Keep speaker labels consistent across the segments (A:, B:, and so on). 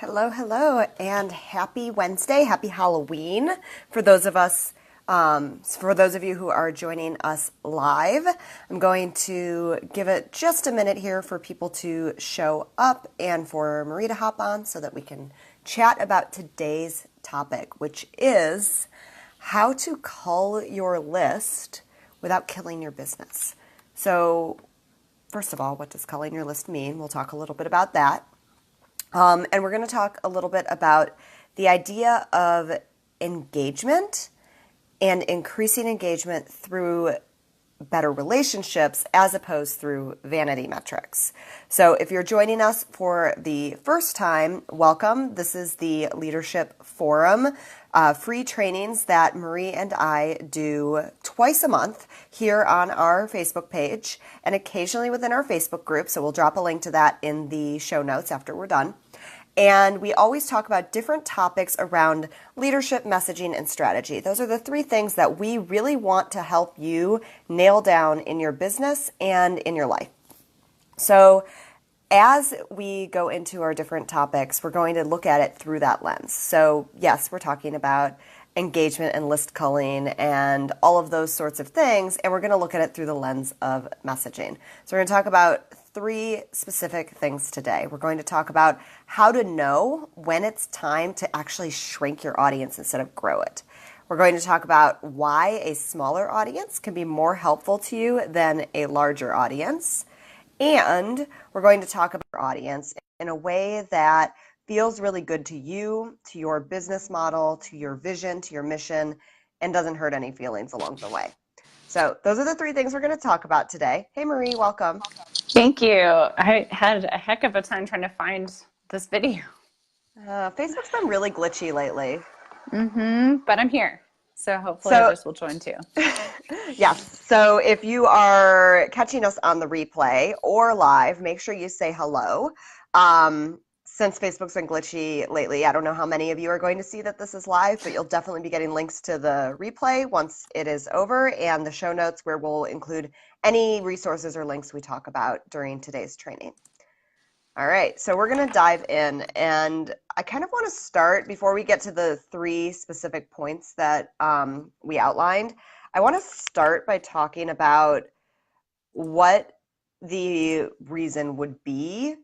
A: Hello, hello, and happy Wednesday, happy Halloween for those of you who are joining us live. I'm going to give it just a minute here for people to show up and for Marie to hop on so that we can chat about today's topic, which is how to cull your list without killing your business. So, first of all, what does culling your list mean? We'll talk a little bit about that. And we're going to talk a little bit about the idea of engagement and increasing engagement through better relationships as opposed through vanity metrics. So if you're joining us for the first time, welcome. This is the Leadership Forum, free trainings that Marie and I do twice a month here on our Facebook page and occasionally within our Facebook group. So we'll drop a link to that in the show notes after we're done. And we always talk about different topics around leadership, messaging, and strategy. Those are the three things that we really want to help you nail down in your business and in your life. So as we go into our different topics, we're going to look at it through that lens. So yes, we're talking about engagement and list culling and all of those sorts of things, and we're going to look at it through the lens of messaging. So we're going to talk about three specific things today. We're going to talk about how to know when it's time to actually shrink your audience instead of grow it. We're going to talk about why a smaller audience can be more helpful to you than a larger audience. And we're going to talk about your audience in a way that feels really good to you, to your business model, to your vision, to your mission, and doesn't hurt any feelings along the way. So those are the three things we're going to talk about today. Hey, Marie, welcome.
B: Thank you. I had a heck of a time trying to find this video.
A: Facebook's been really glitchy lately.
B: But I'm here. So hopefully others will join too.
A: Yes. So if you are catching us on the replay or live, make sure you say hello. Since Facebook's been glitchy lately, I don't know how many of you are going to see that this is live, but you'll definitely be getting links to the replay once it is over and the show notes where we'll include any resources or links we talk about during today's training. All right, so we're going to dive in, and I kind of want to start, before we get to the three specific points that we outlined, I want to start by talking about what the reason would be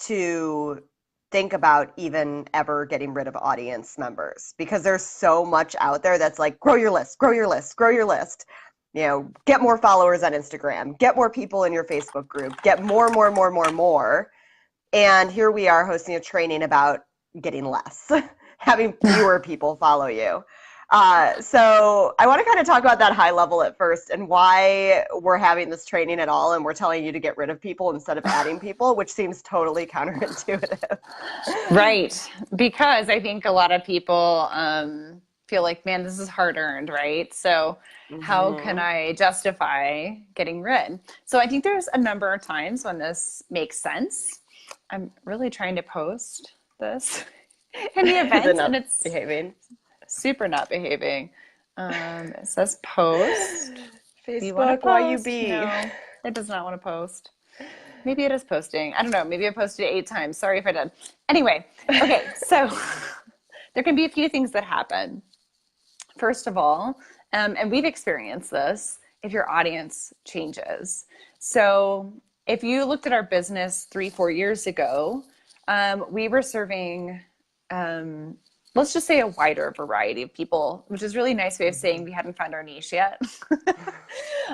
A: to think about even ever getting rid of audience members, because there's so much out there that's like, grow your list, grow your list, grow your list. You know, get more followers on Instagram, get more people in your Facebook group, get more. And here we are hosting a training about getting less, having fewer people follow you. So I want to kind of talk about that high level at first and why we're having this training at all, and we're telling you to get rid of people instead of adding people, which seems totally counterintuitive.
B: Right. Because I think a lot of people feel like, man, this is hard earned, right? So how can I justify getting rid? So I think there's a number of times when this makes sense. I'm really trying to post this in the event, and it's
A: behaving.
B: Super not behaving. It says post.
A: Facebook, why you be?
B: No, it does not want to post. Maybe it is posting. I don't know. Maybe I posted it 8 times. Sorry if I did. Anyway, okay, so there can be a few things that happen. First of all, and we've experienced this, if your audience changes. So if you looked at our business 3-4 years ago, we were serving, let's just say, a wider variety of people, which is a really nice way of saying we hadn't found our niche yet.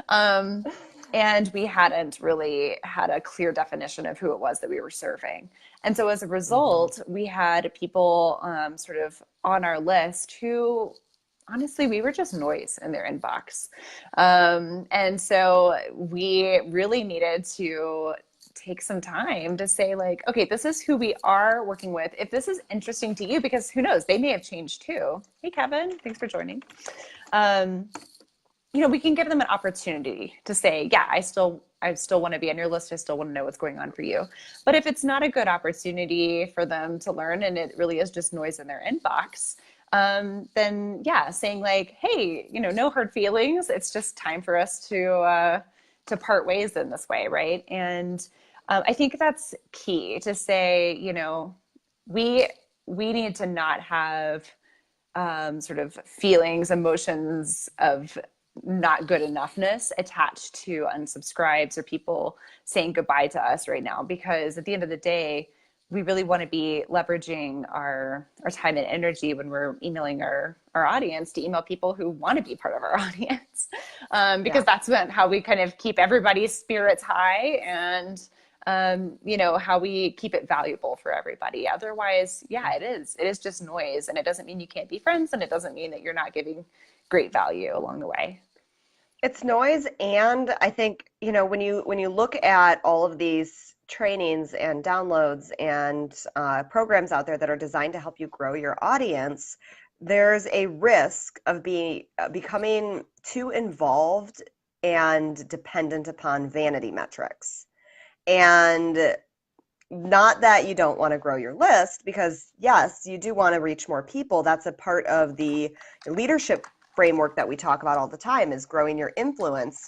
B: And we hadn't really had a clear definition of who it was that we were serving. And so as a result, we had people sort of on our list who, honestly, we were just noise in their inbox. And so we really needed to take some time to say, like, okay, this is who we are working with. If this is interesting to you, because who knows, they may have changed too. Hey, Kevin, thanks for joining. You know, we can give them an opportunity to say, yeah, I still want to be on your list. I still want to know what's going on for you. But if it's not a good opportunity for them to learn and it really is just noise in their inbox, then yeah, saying like, hey, you know, no hard feelings. It's just time for us to part ways in this way, right? And I think that's key to say, you know, we we need to not have sort of feelings, emotions of not good enoughness attached to unsubscribes or people saying goodbye to us right now. Because at the end of the day, we really want to be leveraging our time and energy when we're emailing our audience to email people who want to be part of our audience. Because that's how we kind of keep everybody's spirits high and how we keep it valuable for everybody. Otherwise, it is just noise, and it doesn't mean you can't be friends, and it doesn't mean that you're not giving great value along the way.
A: It's noise, and I think, when you look at all of these trainings and downloads and programs out there that are designed to help you grow your audience, there's a risk of becoming too involved and dependent upon vanity metrics. And not that you don't want to grow your list, because yes, you do want to reach more people. That's a part of the leadership framework that we talk about all the time, is growing your influence.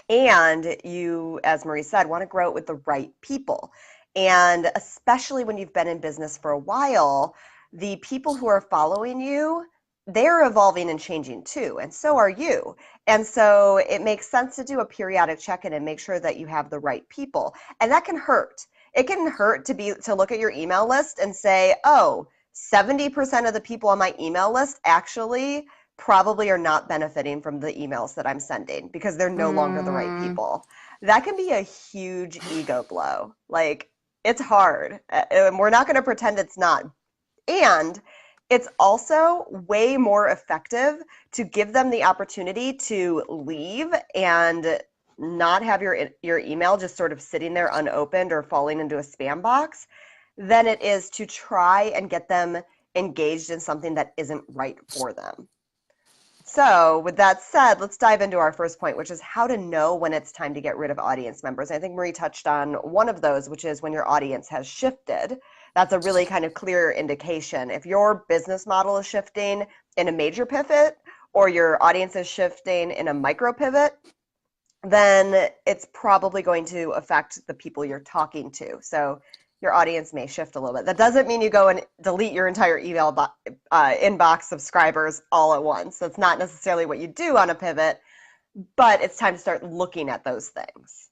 A: And you, as Marie said, want to grow it with the right people. And especially when you've been in business for a while, the people who are following you, they're evolving and changing too, and so are you. And so it makes sense to do a periodic check-in and make sure that you have the right people. And that can hurt. It can hurt to look at your email list and say, oh, 70% of the people on my email list actually probably are not benefiting from the emails that I'm sending because they're no longer the right people. That can be a huge ego blow. Like, it's hard. And we're not going to pretend it's not. And it's also way more effective to give them the opportunity to leave and not have your email just sort of sitting there unopened or falling into a spam box than it is to try and get them engaged in something that isn't right for them. So with that said, let's dive into our first point, which is how to know when it's time to get rid of audience members. I think Marie touched on one of those, which is when your audience has shifted. That's a really kind of clear indication. If your business model is shifting in a major pivot, or your audience is shifting in a micro pivot, then it's probably going to affect the people you're talking to. So your audience may shift a little bit. That doesn't mean you go and delete your entire email inbox subscribers all at once. That's not necessarily what you do on a pivot, but it's time to start looking at those things.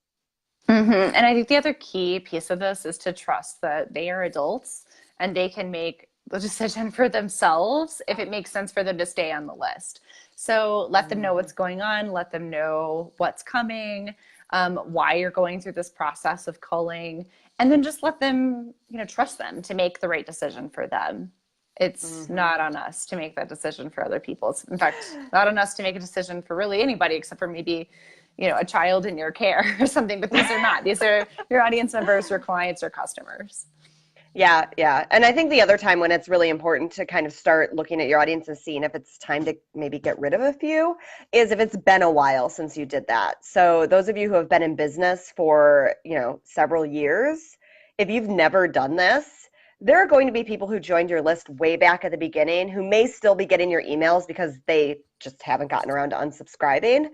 B: Mm-hmm. And I think the other key piece of this is to trust that they are adults and they can make the decision for themselves if it makes sense for them to stay on the list. So let them know what's going on, let them know what's coming, why you're going through this process of culling, and then just let them, trust them to make the right decision for them. It's not on us to make that decision for other people. It's, in fact, not on us to make a decision for really anybody except for maybe, a child in your care or something. But these are not. These are your audience members, your clients, or customers.
A: Yeah. And I think the other time when it's really important to kind of start looking at your audience and seeing if it's time to maybe get rid of a few is if it's been a while since you did that. So those of you who have been in business for, several years, if you've never done this, there are going to be people who joined your list way back at the beginning who may still be getting your emails because they just haven't gotten around to unsubscribing.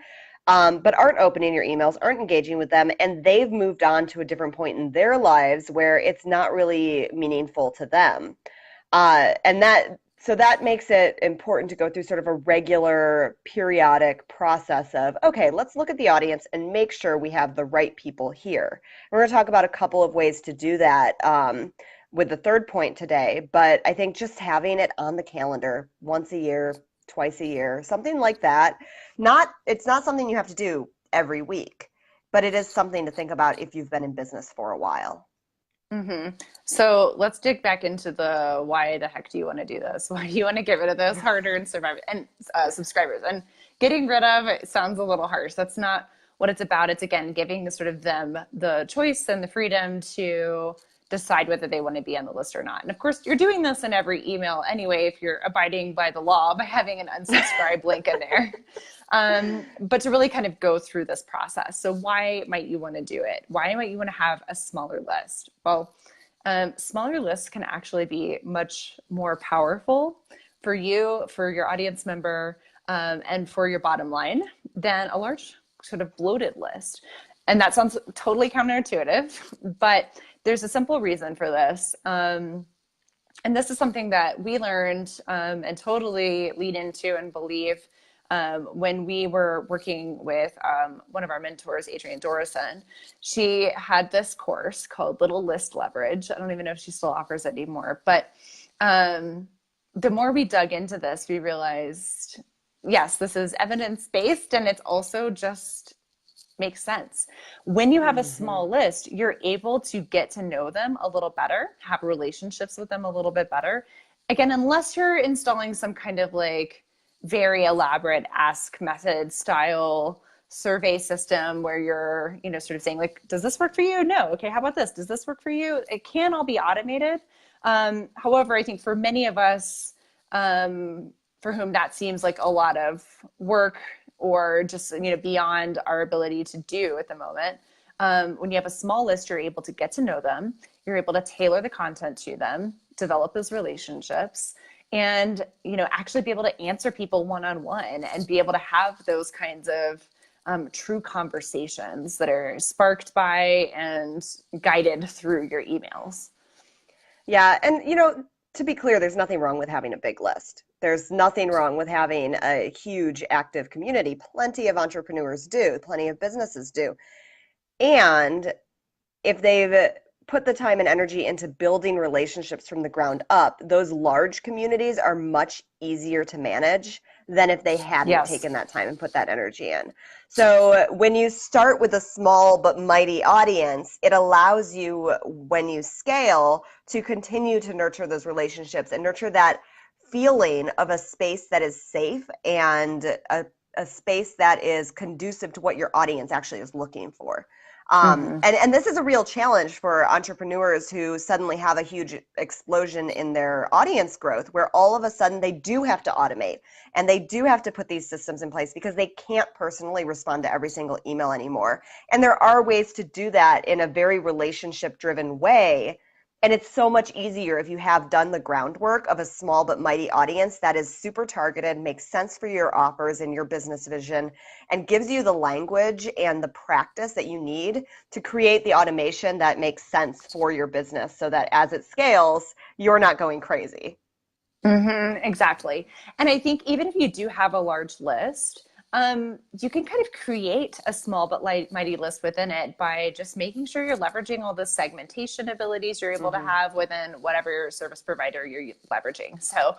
A: But aren't opening your emails, aren't engaging with them, and they've moved on to a different point in their lives where it's not really meaningful to them. So that makes it important to go through sort of a regular, periodic process of, okay, let's look at the audience and make sure we have the right people here. We're going to talk about a couple of ways to do that with the third point today, but I think just having it on the calendar once a year, twice a year, something like that. It's not something you have to do every week, but it is something to think about if you've been in business for a while.
B: Mm-hmm. So let's dig back into the why the heck do you want to do this? Why do you want to get rid of those hard-earned subscribers? And getting rid of it sounds a little harsh. That's not what it's about. It's, again, giving sort of them the choice and the freedom to decide whether they want to be on the list or not. And of course, you're doing this in every email anyway, if you're abiding by the law by having an unsubscribe link in there. But to really kind of go through this process. So why might you want to do it? Why might you want to have a smaller list? Well, smaller lists can actually be much more powerful for you, for your audience member, and for your bottom line than a large sort of bloated list. And that sounds totally counterintuitive, but there's a simple reason for this. And this is something that we learned and totally lead into and believe when we were working with one of our mentors, Adrienne Dorison. She had this course called Little List Leverage. I don't even know if she still offers it anymore, but the more we dug into this, we realized, yes, this is evidence-based, and it's also just makes sense. When you have a
A: Hmm.
B: small list, you're able to get to know them a little better, have relationships with them a little bit better. Again, unless you're installing some kind of like very elaborate ask method style survey system where you're, sort of saying like, does this work for you? No. Okay, how about this? Does this work for you? It can all be automated. However, I think for many of us, for whom that seems like a lot of work or just beyond our ability to do at the moment, when you have a small list, you're able to get to know them, you're able to tailor the content to them, develop those relationships, and actually be able to answer people one-on-one and be able to have those kinds of true conversations that are sparked by and guided through your emails.
A: Yeah, and to be clear, there's nothing wrong with having a big list. There's nothing wrong with having a huge active community. Plenty of entrepreneurs do, plenty of businesses do. And if they've put the time and energy into building relationships from the ground up, those large communities are much easier to manage than if they hadn't
B: Yes.
A: taken that time and put that energy in. So when you start with a small but mighty audience, it allows you, when you scale, to continue to nurture those relationships and nurture that feeling of a space that is safe and a space that is conducive to what your audience actually is looking for.
B: Mm-hmm.
A: And this is a real challenge for entrepreneurs who suddenly have a huge explosion in their audience growth, where all of a sudden they do have to automate and they do have to put these systems in place because they can't personally respond to every single email anymore. And there are ways to do that in a very relationship driven way. And it's so much easier if you have done the groundwork of a small but mighty audience that is super targeted, makes sense for your offers and your business vision, and gives you the language and the practice that you need to create the automation that makes sense for your business so that as it scales, you're not going crazy.
B: Mm-hmm, exactly. And I think even if you do have a large list, you can kind of create a small but mighty list within it by just making sure you're leveraging all the segmentation abilities you're able to
A: Mm-hmm.
B: have within whatever service provider you're leveraging. So,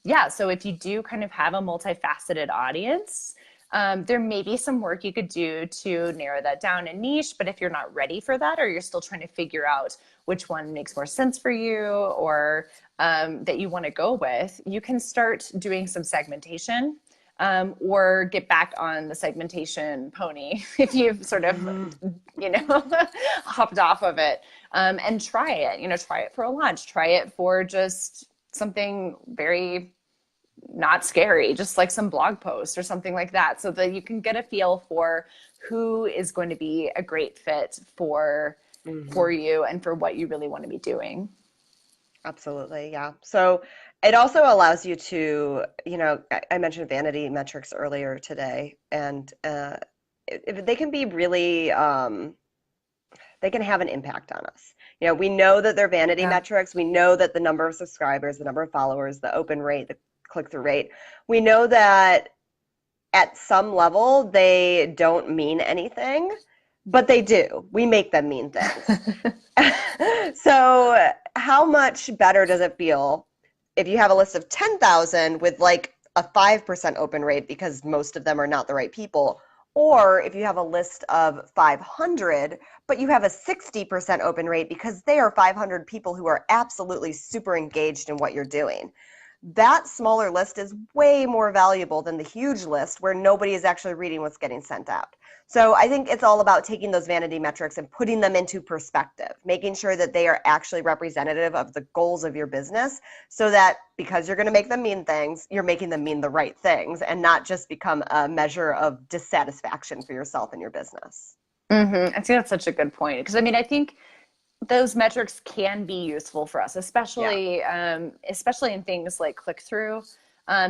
B: yeah, so if you do kind of have a multifaceted audience, there may be some work you could do to narrow that down in niche, but if you're not ready for that, or you're still trying to figure out which one makes more sense for you, or that you want to go with, you can start doing some segmentation, or get back on the segmentation pony if you've sort of, hopped off of it, and try it. Try it for a launch, try it for just something very not scary, just like some blog post or something like that, so that you can get a feel for who is going to be a great fit for
A: Mm-hmm.
B: you and for what you really want to be doing.
A: Absolutely, yeah. So it also allows you to, I mentioned Vanity Metrics earlier today, and they can be really, they can have an impact on us. We know that they're vanity
B: Yeah.
A: metrics. We know that the number of subscribers, the number of followers, the open rate, the click-through rate, we know that at some level they don't mean anything, but they do. We make them mean things. So how much better does it feel if you have a list of 10,000 with like a 5% open rate because most of them are not the right people, or if you have a list of 500 but you have a 60% open rate because they are 500 people who are absolutely super engaged in what you're doing? That smaller list is way more valuable than the huge list where nobody is actually reading what's getting sent out. So I think it's all about taking those vanity metrics and putting them into perspective, making sure that they are actually representative of the goals of your business, so that because you're going to make them mean things, you're making them mean the right things and not just become a measure of dissatisfaction for yourself and your business.
B: I think that's such a good point, because I think those metrics can be useful for us,
A: Yeah.
B: especially in things like click through.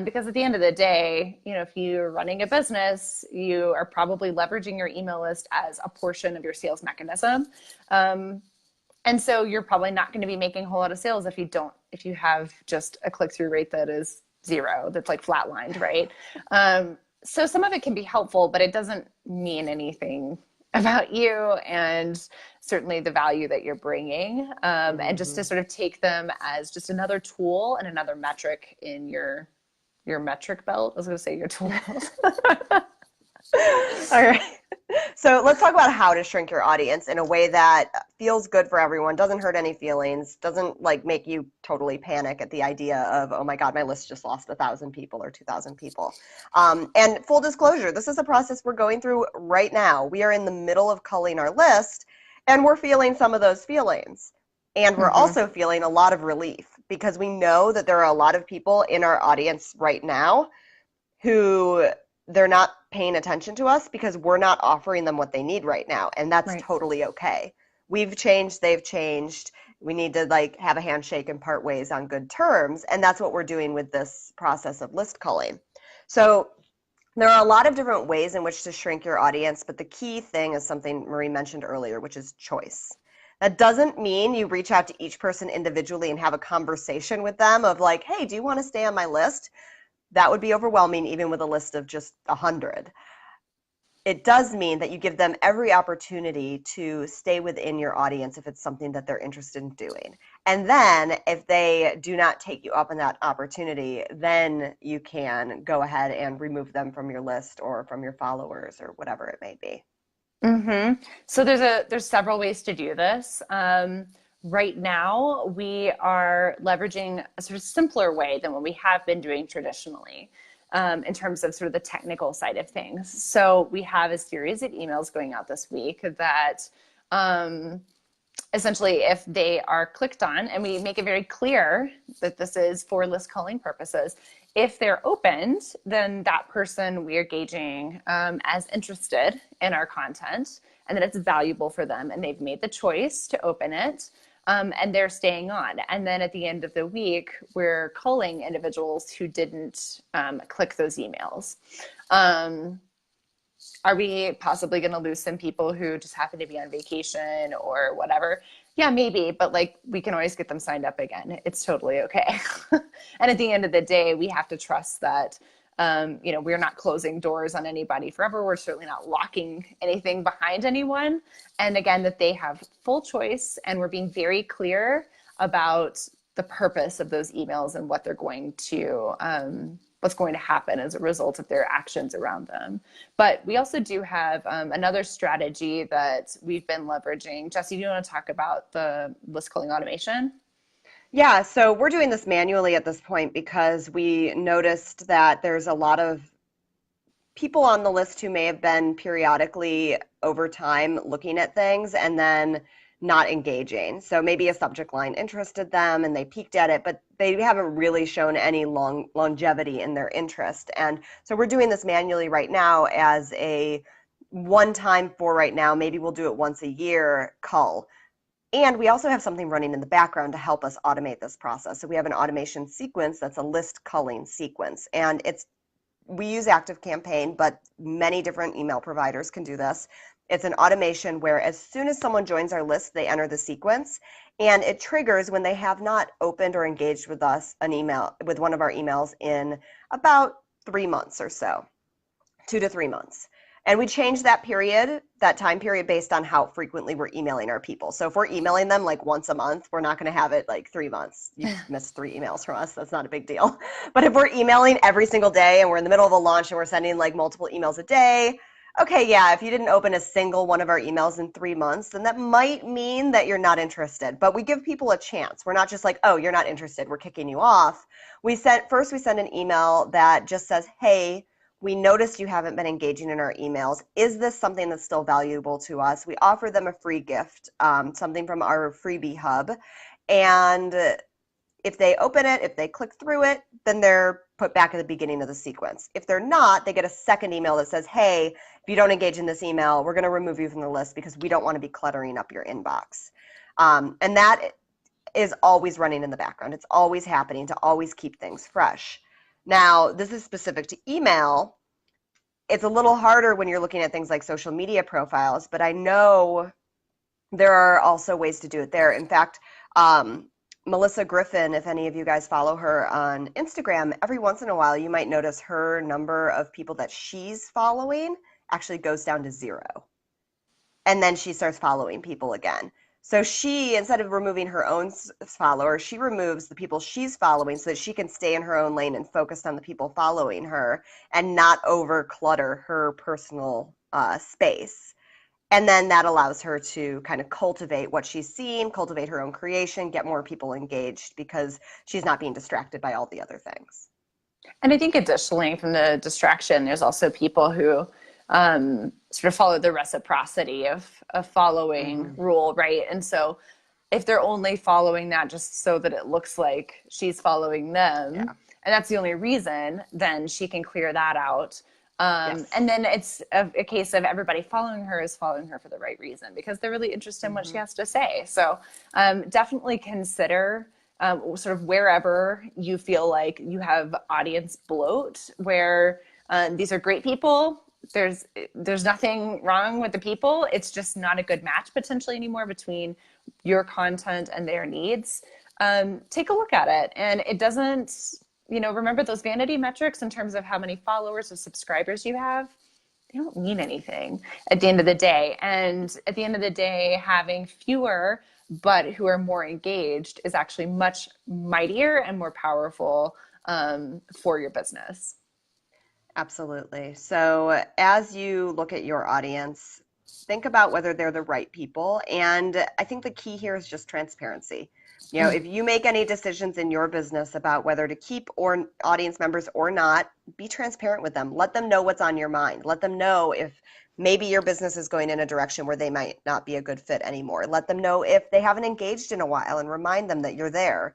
B: Because at the end of the day, if you're running a business, you are probably leveraging your email list as a portion of your sales mechanism. And so you're probably not going to be making a whole lot of sales if you have just a click-through rate that is zero, that's like flatlined, right? So some of it can be helpful, but it doesn't mean anything about you and certainly the value that you're bringing. And just to sort of take them as just another tool and another metric in your metric belt. I was going to say your tool belt.
A: All right. So let's talk about how to shrink your audience in a way that feels good for everyone, doesn't hurt any feelings, doesn't like make you totally panic at the idea of, oh my God, my list just lost 1,000 people or 2,000 people. And full disclosure, this is a process we're going through right now. We are in the middle of culling our list, and we're feeling some of those feelings. And we're also feeling a lot of relief because we know that there are a lot of people in our audience right now who they're not paying attention to us because we're not offering them what they need right now. And that's totally okay. We've changed, they've changed. We need to like have a handshake and part ways on good terms. And that's what we're doing with this process of list culling. So there are a lot of different ways in which to shrink your audience, but the key thing is something Marie mentioned earlier, which is choice. That doesn't mean you reach out to each person individually and have a conversation with them of like, hey, do you want to stay on my list? That would be overwhelming even with a list of just 100. It does mean that you give them every opportunity to stay within your audience if it's something that they're interested in doing. And then if they do not take you up on that opportunity, then you can go ahead and remove them from your list or from your followers or whatever it may be.
B: So there's several ways to do this. Right now, we are leveraging a sort of simpler way than what we have been doing traditionally in terms of sort of the technical side of things. So we have a series of emails going out this week that essentially if they are clicked on, and we make it very clear that this is for list culling purposes, if they're opened, then that person we are gauging as interested in our content and that it's valuable for them and they've made the choice to open it. And they're staying on. And then at the end of the week, we're culling individuals who didn't click those emails. Are we possibly going to lose some people who just happen to be on vacation or whatever? Yeah, maybe, but like we can always get them signed up again. It's totally okay. And at the end of the day, we have to trust that we're not closing doors on anybody forever. We're certainly not locking anything behind anyone. And again, that they have full choice and we're being very clear about the purpose of those emails and what they're going to, what's going to happen as a result of their actions around them. But we also do have another strategy that we've been leveraging. Jesse, do you want to talk about the list culling automation?
A: Yeah, so we're doing this manually at this point because we noticed that there's a lot of people on the list who may have been periodically over time looking at things and then not engaging. So maybe a subject line interested them and they peeked at it, but they haven't really shown any longevity in their interest. And so we're doing this manually right now as a one time for right now. Maybe we'll do it once a year, cull. And we also have something running in the background to help us automate this process. So we have an automation sequence that's a list culling sequence. And we use ActiveCampaign, but many different email providers can do this. It's an automation where as soon as someone joins our list, they enter the sequence. And it triggers when they have not opened or engaged with us with one of our emails in about 3 months or so, 2 to 3 months. And we change that time period based on how frequently we're emailing our people. So if we're emailing them like once a month, we're not going to have it like 3 months. You missed 3 emails from us. That's not a big deal. But if we're emailing every single day and we're in the middle of a launch and we're sending like multiple emails a day, okay, yeah, if you didn't open a single one of our emails in 3 months, then that might mean that you're not interested. But we give people a chance. We're not just like, oh, you're not interested, we're kicking you off. First we send an email that just says, hey, we noticed you haven't been engaging in our emails. Is this something that's still valuable to us? We offer them a free gift, something from our freebie hub. And if they open it, if they click through it, then they're put back at the beginning of the sequence. If they're not, they get a second email that says, hey, if you don't engage in this email, we're going to remove you from the list because we don't want to be cluttering up your inbox. And that is always running in the background. It's always happening to always keep things fresh. Now, this is specific to email. It's a little harder when you're looking at things like social media profiles, but I know There are also ways to do it there. In fact, um, Melissa Griffin, if any of you guys follow her on Instagram, every once in a while you might notice her number of people that she's following actually goes down to 0. And then she starts following people again. So she, instead of removing her own followers, she removes the people she's following so that she can stay in her own lane and focus on the people following her and not over clutter her personal space. And then that allows her to kind of cultivate what she's seeing, cultivate her own creation, get more people engaged because she's not being distracted by all the other things.
B: And I think additionally from the distraction, there's also people who sort of follow the reciprocity of following
A: Mm-hmm.
B: rule, right? And so if they're only following that just so that it looks like she's following them,
A: Yeah.
B: and that's the only reason, then she can clear that out.
A: Yes.
B: And then it's a case of everybody following her is following her for the right reason because they're really interested in what she
A: Mm-hmm.
B: has to say. So definitely consider sort of wherever you feel like you have audience bloat, where these are great people. There's nothing wrong with the people. It's just not a good match potentially anymore between your content and their needs. Take a look at it, and it doesn't. Remember those vanity metrics in terms of how many followers or subscribers you have. They don't mean anything at the end of the day. And at the end of the day, having fewer but who are more engaged is actually much mightier and more powerful for your business.
A: Absolutely. So as you look at your audience, think about whether they're the right people. And I think the key here is just transparency. If you make any decisions in your business about whether to keep or audience members or not, be transparent with them. Let them know what's on your mind. Let them know if maybe your business is going in a direction where they might not be a good fit anymore. Let them know if they haven't engaged in a while and remind them that you're there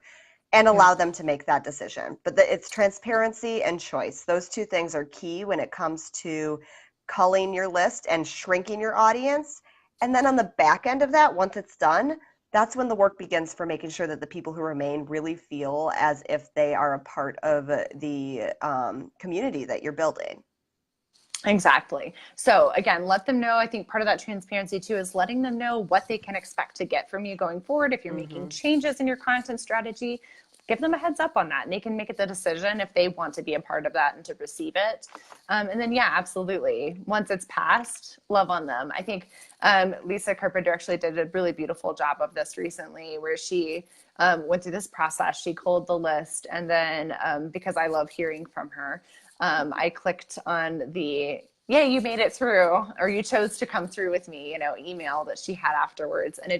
A: and
B: Yeah.
A: allow them to make that decision. But it's transparency and choice. Those two things are key when it comes to culling your list and shrinking your audience. And then on the back end of that, once it's done, that's when the work begins for making sure that the people who remain really feel as if they are a part of the community that you're building.
B: Exactly. So again, let them know. I think part of that transparency too is letting them know what they can expect to get from you going forward. If you're making
A: Mm-hmm.
B: changes in your content strategy, give them a heads up on that, and they can make the decision if they want to be a part of that and to receive it. And then, yeah, absolutely. Once it's passed, love on them. I think Lisa Carpenter actually did a really beautiful job of this recently, where she went through this process. She culled the list, and then because I love hearing from her, I clicked on the "yeah, you made it through" or "you chose to come through with me," email that she had afterwards, and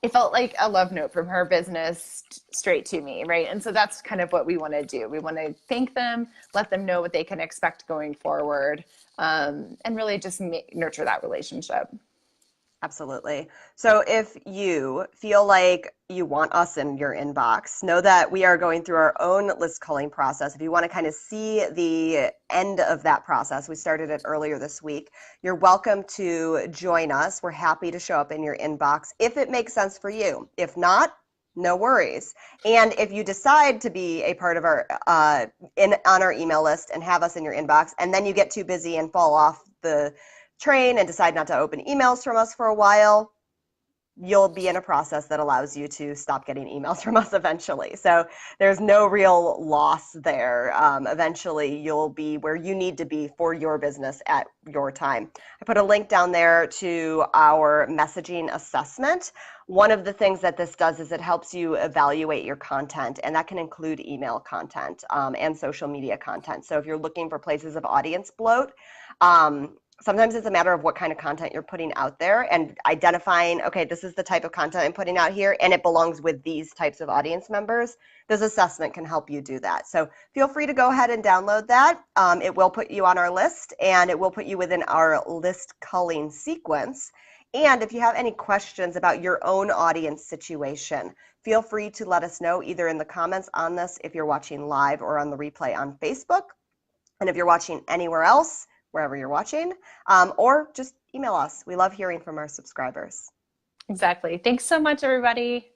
B: it felt like a love note from her business straight to me, right? And so that's kind of what we want to do. We want to thank them, let them know what they can expect going forward, and really just nurture that relationship.
A: Absolutely. So if you feel like you want us in your inbox, know that we are going through our own list culling process. If you want to kind of see the end of that process, we started it earlier this week. You're welcome to join us. We're happy to show up in your inbox if it makes sense for you. If not, no worries. And if you decide to be a part of our on our email list and have us in your inbox, and then you get too busy and fall off the train and decide not to open emails from us for a while, you'll be in a process that allows you to stop getting emails from us eventually. So there's no real loss there. Eventually, you'll be where you need to be for your business at your time. I put a link down there to our messaging assessment. One of the things that this does is it helps you evaluate your content, and that can include email content and social media content. So if you're looking for places of audience bloat, sometimes it's a matter of what kind of content you're putting out there and identifying, okay, this is the type of content I'm putting out here and it belongs with these types of audience members. This assessment can help you do that. So feel free to go ahead and download that. It will put you on our list and it will put you within our list culling sequence. And if you have any questions about your own audience situation, feel free to let us know either in the comments on this if you're watching live or on the replay on Facebook. And if you're watching anywhere else, wherever you're watching, or just email us. We love hearing from our subscribers.
B: Exactly. Thanks so much, everybody.